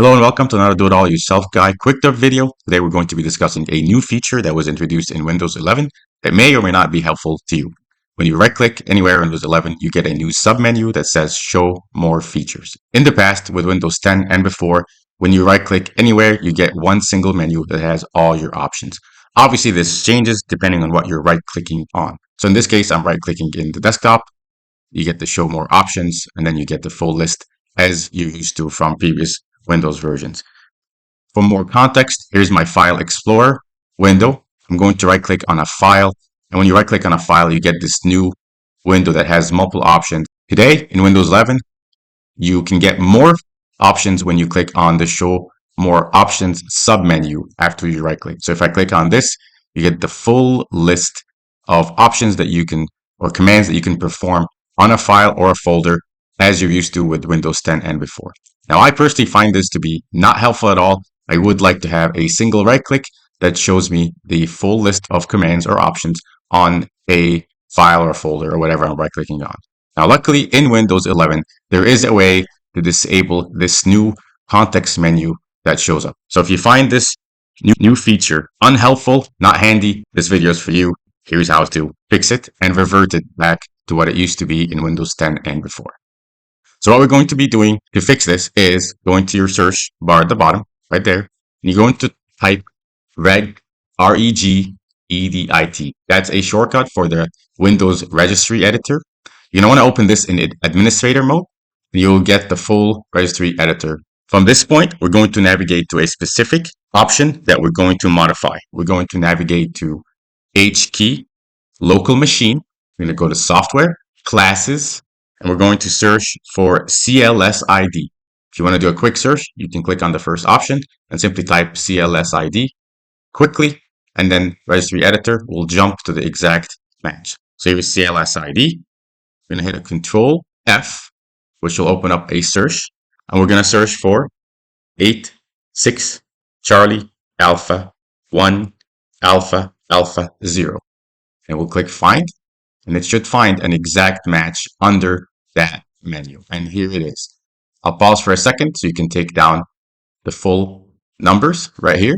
Hello and welcome to another Do It All Yourself Guide quick tip video. Today we're going to be discussing a new feature that was introduced in Windows 11 that may or may not be helpful to you. When you right click anywhere in Windows 11, you get a new submenu that says Show More Features. In the past, with Windows 10 and before, when you right click anywhere, you get one single menu that has all your options. Obviously, this changes depending on what you're right clicking on. So in this case, I'm right clicking in the desktop. You get the Show More Options, and then you get the full list as you used to from previous Windows versions. For more context, here's my File Explorer window. I'm going to right click on a file. And when you right click on a file, you get this new window that has multiple options. Today in Windows 11, you can get more options when you click on the Show More Options submenu after you right click. So if I click on this, you get the full list of options that you can, or commands that you can perform on a file or a folder as you're used to with Windows 10 and before. Now, I personally find this to be not helpful at all. I would like to have a single right click that shows me the full list of commands or options on a file or folder or whatever I'm right clicking on. Now, luckily in Windows 11, there is a way to disable this new context menu that shows up. So if you find this new feature unhelpful, not handy, this video is for you. Here's how to fix it and revert it back to what it used to be in Windows 10 and before. So what we're going to be doing to fix this is going to your search bar at the bottom, right there. And you're going to type regedit. That's a shortcut for the Windows registry editor. You're going to want to open this in administrator mode. You'll get the full registry editor. From this point, we're going to navigate to a specific option that we're going to modify. We're going to navigate to H key, local machine. We're going to go to software, classes, and we're going to search for CLSID. If you want to do a quick search, you can click on the first option and simply type CLSID quickly, and then registry editor will jump to the exact match. So here's CLSID. We're going to hit a Control F, which will open up a search, and we're going to search for 8, 6, Charlie, Alpha, 1, Alpha, Alpha, 0. And we'll click Find, and it should find an exact match under that menu. And here it is. I'll pause for a second so you can take down the full numbers right here.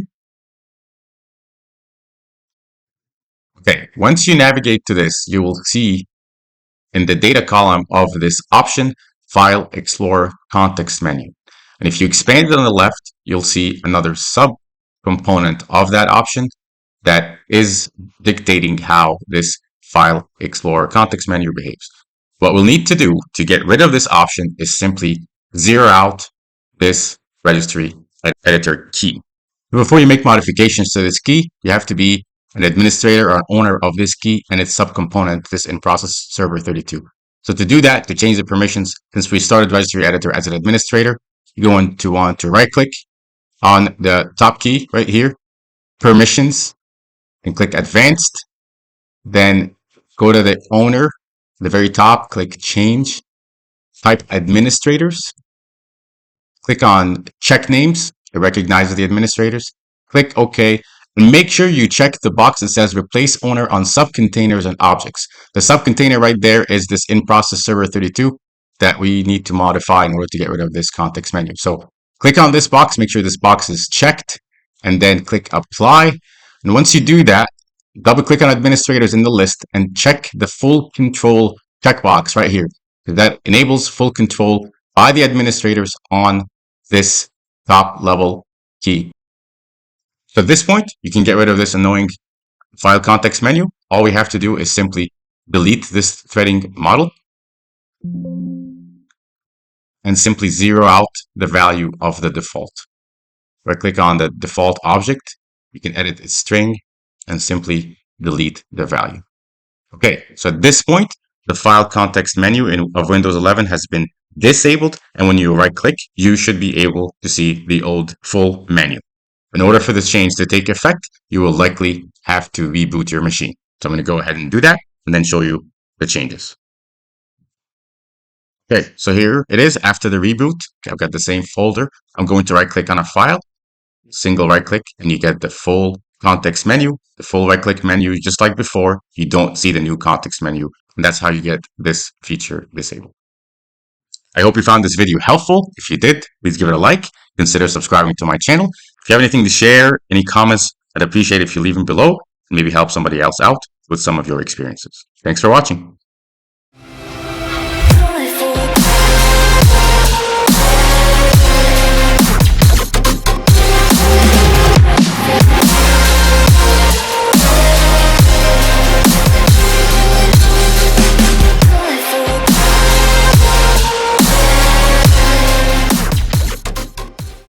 Okay, once you navigate to this, you will see in the data column of this option, File Explorer context menu. And if you expand it on the left, you'll see another subcomponent of that option that is dictating how this File Explorer context menu behaves. What we'll need to do to get rid of this option is simply zero out this registry editor key. Before you make modifications to this key, you have to be an administrator or an owner of this key and its subcomponent, this in-process server 32. So to do that, to change the permissions, since we started registry editor as an administrator, you're going to want to right-click on the top key right here, permissions, and click advanced. Then go to the owner, the very top, click change, type administrators, click on check names, it recognizes the administrators, click OK, and make sure you check the box that says replace owner on subcontainers and objects. The subcontainer right there is this in-process server 32 that we need to modify in order to get rid of this context menu. So click on this box, make sure this box is checked, and then click apply. And once you do that, double click on administrators in the list and check the full control checkbox right here. That enables full control by the administrators on this top level key. So at this point, you can get rid of this annoying file context menu. All we have to do is simply delete this threading model and simply zero out the value of the default. Right click on the default object. You can edit its string and simply delete the value. Okay, so at this point, the file context menu of Windows 11 has been disabled, and when you right click, you should be able to see the old full menu. In order for this change to take effect, you will likely have to reboot your machine. So I'm going to go ahead and do that and then show you the changes. Okay, so here it is after the reboot. I've got the same folder. I'm going to right click on a file, single right click, and you get the full context menu, the full right click menu, just like before. You don't see the new context menu, and that's how you get this feature disabled. I hope you found this video helpful. If you did, please give it a like. Consider subscribing to my channel. If you have anything to share, any comments, I'd appreciate if you leave them below and maybe help somebody else out with some of your experiences. Thanks for watching.